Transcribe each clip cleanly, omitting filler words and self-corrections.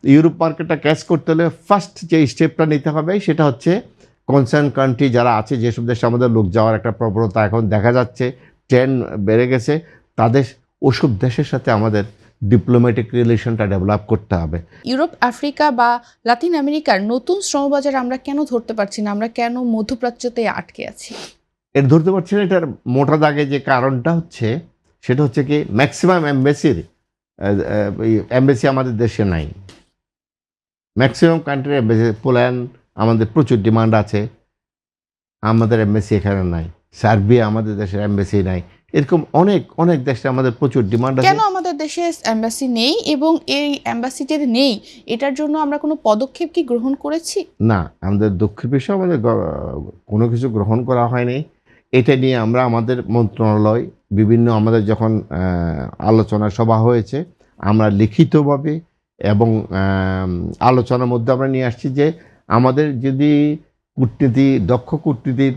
Europe মার্কেটটা catch করতে হলে ফার্স্ট যে স্টেপটা নিতে হবে সেটা হচ্ছে কনসার্ন কান্ট্রি যারা আছে, যেসব দেশে আমাদের লোক যাওয়ার একটা প্রবণতা এখন দেখা যাচ্ছে, ট্রেন্ড বেড়ে গেছে, তাদের ওসব দেশের সাথে আমাদের ডিপ্লোম্যাটিক রিলেশনটা ডেভেলপ করতে হবে। ইউরোপ, আফ্রিকা বা লাতিন আমেরিকার নতুন শ্রমবাজার আমরা কেন ধরতে পারছি না? আমরা কেন মধ্যপ্রাচ্যতে আটকে আছি? এর ধরতে পারছি না, এটার মোটা দাগে যে কারণটা হচ্ছে সেটা হচ্ছে কি, ম্যাক্সিমাম এমবেসি আমাদের দেশে নাই। ম্যাক্সিমাম কান্ট্রি এমবেসি, পোল্যান্ড আমাদের প্রচুর ডিমান্ড আছে, আমাদের এমবেসি এখানে নাই। সার্বিয়া আমাদের দেশের এমবেসি নাই। এরকম অনেক অনেক দেশে আমাদের প্রচুর ডিমান্ড আছে। কেন আমাদের দেশে এমবাসি নেই এবং এই এমবাসি যে নেই এটার জন্য আমরা কোনো পদক্ষেপ কি গ্রহণ করেছি? না, আমাদের দুঃখের বিষয় আমাদের কোনো কিছু গ্রহণ করা হয়নি। এটা নিয়ে আমরা আমাদের মন্ত্রণালয় বিভিন্ন আমাদের যখন আলোচনা সভা হয়েছে, আমরা লিখিতভাবে এবং আলোচনার মধ্যে আমরা নিয়ে আসছি যে আমাদের যদি কূটনীতির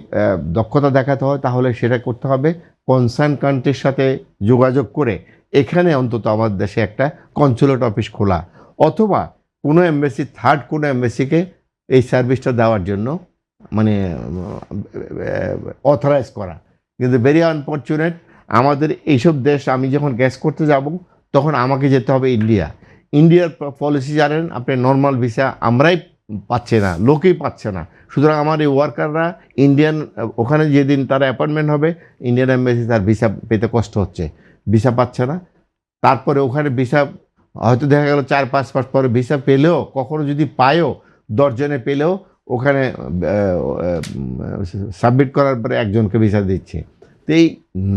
দক্ষতা দেখাতে হয় তাহলে সেটা করতে হবে কনসার্ন কান্ট্রির সাথে যোগাযোগ করে এখানে অন্তত আমাদের দেশে একটা কনসুলেট অফিস খোলা, অথবা কোনো এমবেসি, থার্ড কোনো এমবেসিকে এই সার্ভিসটা দেওয়ার জন্য মানে অথরাইজ করা। কিন্তু ভেরি আনফর্চুনেট, আমাদের এইসব দেশ আমি যখন গ্যাস করতে যাব তখন আমাকে যেতে হবে ইন্ডিয়ার পলিসি জানেন আপনি, নর্মাল ভিসা আমরাই পাচ্ছে না, লোকেই পাচ্ছে না। সুতরাং আমার এই ওয়ার্কাররা ইন্ডিয়ান, ওখানে যেদিন তার অ্যাপয়েন্টমেন্ট হবে ইন্ডিয়ান এমবেসি তার ভিসা পেতে কষ্ট হচ্ছে, ভিসা পাচ্ছে না। তারপরে ওখানে ভিসা হয়তো দেখা গেল 4-5 মাস পরে ভিসা পেলেও, কখনো যদি পায়ও 10 জনে পেলেও ওখানে সাবমিট করার পরে একজনকে ভিসা দিচ্ছে। তো এই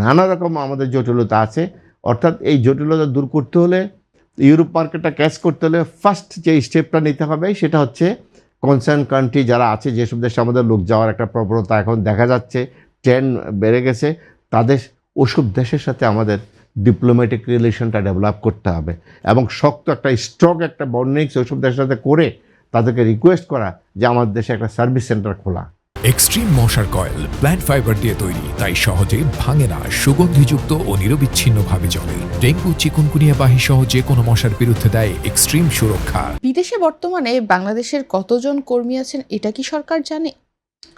নানা রকম আমাদের জটিলতা আছে। অর্থাৎ এই জটিলতা দূর করতে হলে, ইউরোপ মার্কেটটা ক্যাচ করতে হলে ফার্স্ট যে স্টেপটা নিতে হবে সেটা হচ্ছে কনসার্ন কান্ট্রি যারা আছে, যেসব দেশে আমাদের লোক যাওয়ার একটা প্রবণতা এখন দেখা যাচ্ছে, ট্রেন্ড বেড়ে গেছে, তাদের ওসব দেশের সাথে আমাদের ডিপ্লোম্যাটিক রিলেশনটা ডেভেলপ করতে হবে এবং শক্ত একটা স্ট্রং একটা বন্ডিং ওইসব দেশের সাথে করে তাদেরকে রিকোয়েস্ট করা যে আমাদের দেশে একটা সার্ভিস সেন্টার খোলা। এক্সট্রিম মশার কয়েল প্ল্যান্ট ফাইবার দিয়ে তৈরি, তাই সহজে ভাঙে না, সুগন্ধিযুক্ত ও নিরবিচ্ছিন্নভাবে জ্বলে। ডেঙ্গু, চিকুনগুনিয়া বাহি সহ যে কোনো মশার বিরুদ্ধে দেয় এক্সট্রিম সুরক্ষা। বিদেশে বর্তমানে বাংলাদেশের কতজন কর্মী আছেন এটা কি সরকার জানে?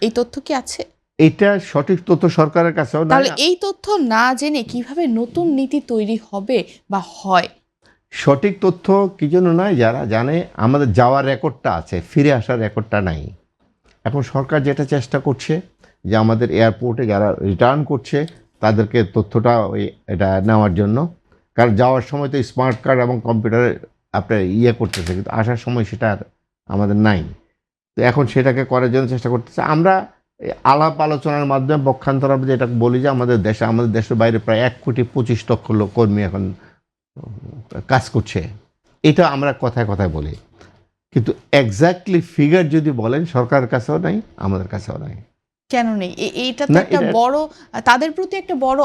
এই তথ্য কি আছে? এটা সঠিক তথ্য সরকারের কাছেও না। তাহলে এই তথ্য না জেনে কিভাবে নতুন নীতি তৈরি হবে বা হয়? সঠিক তথ্য কি জন্য নয়, যারা জানে আমাদের যাওয়ার রেকর্ডটা আছে, ফিরে আসার রেকর্ডটা নাই। এখন সরকার যেটা চেষ্টা করছে যে আমাদের এয়ারপোর্টে যারা রিটার্ন করছে তাদেরকে তথ্যটা এটা নেওয়ার জন্য, কারণ যাওয়ার সময় তো স্মার্ট কার্ড এবং কম্পিউটারে আপনার করতেছে, কিন্তু আসার সময় সেটা আর আমাদের নাই। তো এখন সেটাকে করার জন্য চেষ্টা করতেছে। আমরা আলাপ আলোচনার মাধ্যমে পক্ষান্তর আমরা যেটা বলি যে আমাদের দেশের বাইরে প্রায় 1,25,00,000 লোক কর্মী এখন কাজ করছে, এটা আমরা কথায় কথায় বলি, কিন্তু এক্স্যাক্টলি ফিগার যদি বলেন সরকারের কাছেও নাই, আমাদের কাছেও নাই। কেন নেই? এইটা তো একটা বড়, তাদের প্রতি একটা বড়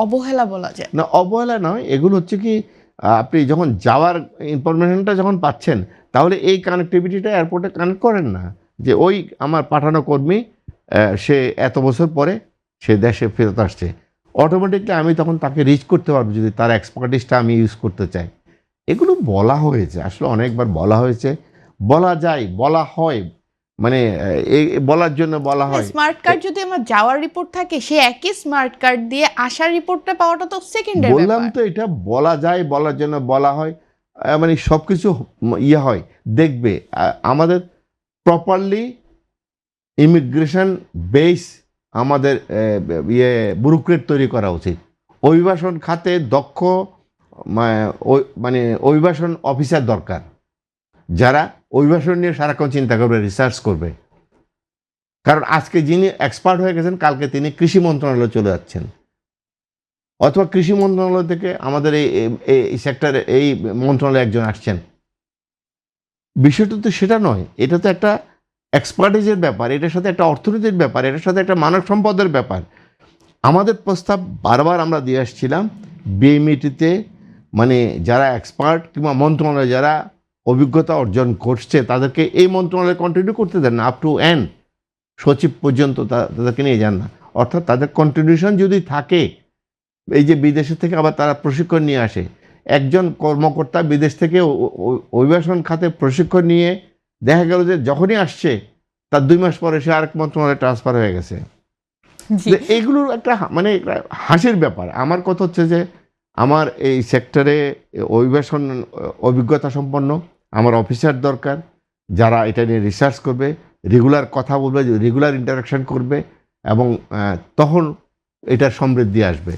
অবহেলা বলা যায়। না, অবহেলা নয়, এগুলো হচ্ছে কি, আপনি যখন যাওয়ার ইনফরমেশনটা যখন পাচ্ছেন তাহলে এই কানেক্টিভিটিটা এয়ারপোর্টে কানেক্ট করেন না, যে ওই আমার পাঠানো কর্মী সে এত বছর পরে সে দেশে ফেরত আসছে, অটোমেটিকলি আমি তখন তাকে রিচ করতে পারবো যদি তার এক্সপার্টিসটা আমি ইউজ করতে চাই। এগুলো বলা হয়েছে, আসলে অনেকবার বলা হয়েছে, বলা যায়, বলা হয়, মানে এই বলার জন্য বলা হয়। স্মার্ট কার্ড যদি আমার যাওয়ার রিপোর্ট থাকে, সে একই স্মার্ট কার্ড দিয়ে আসার রিপোর্টটা পাওয়াটা তো সেকেন্ডারি ব্যাপার। বললাম তো, এটা বলা যায়, বলার জন্য বলা হয়, মানে সব কিছু হয়। দেখবে আমাদের প্রপারলি ইমিগ্রেশন বেস আমাদের ব্যুরোক্রেট তৈরি করা উচিত। অভিবাসন খাতে দক্ষ মানে অভিবাসন অফিসার দরকার, যারা অভিবাসন নিয়ে সারাক্ষণ চিন্তা করবে, রিসার্চ করবে। কারণ আজকে যিনি এক্সপার্ট হয়ে গেছেন কালকে তিনি কৃষি মন্ত্রণালয়ে চলে যাচ্ছেন, অথবা কৃষি মন্ত্রণালয় থেকে আমাদের এই সেক্টরে এই মন্ত্রণালয়ে একজন আসছেন। বিষয়টা তো সেটা নয়, এটা তো একটা এক্সপার্টিজের ব্যাপার, এটার সাথে একটা অর্থনীতির ব্যাপার, এটার সাথে একটা মানব সম্পদের ব্যাপার। আমাদের প্রস্তাব বারবার আমরা দিয়ে আসছিলাম বিএমইটিতে, মানে যারা এক্সপার্ট কিংবা মন্ত্রণালয়ে যারা অভিজ্ঞতা অর্জন করছে তাদেরকে এই মন্ত্রণালয়ে কন্টিনিউ করতে দেন না, আপ টু এন্ড সচিব পর্যন্ত তাদেরকে নিয়ে যান না। অর্থাৎ তাদের কন্ট্রিবিউশন যদি থাকে, এই যে বিদেশে থেকে আবার তারা প্রশিক্ষণ নিয়ে আসে, একজন কর্মকর্তা বিদেশ থেকে অভিবাসন খাতে প্রশিক্ষণ নিয়ে দেখা গেল যে যখনই আসছে তার 2 মাস পরে সে আরেক মন্ত্রণালয়ে ট্রান্সফার হয়ে গেছে। জি। যে এগুলোর একটা মানে একটা হাসির ব্যাপার। আমার কথা হচ্ছে যে আমার এই সেক্টরে অভিবাসন অভিজ্ঞতা সম্পন্ন আমার অফিসার দরকার, যারা এটা নিয়ে রিসার্চ করবে, রেগুলার কথা বলবে, রেগুলার ইন্টারাকশন করবে, এবং তখন এটার সমৃদ্ধি আসবে।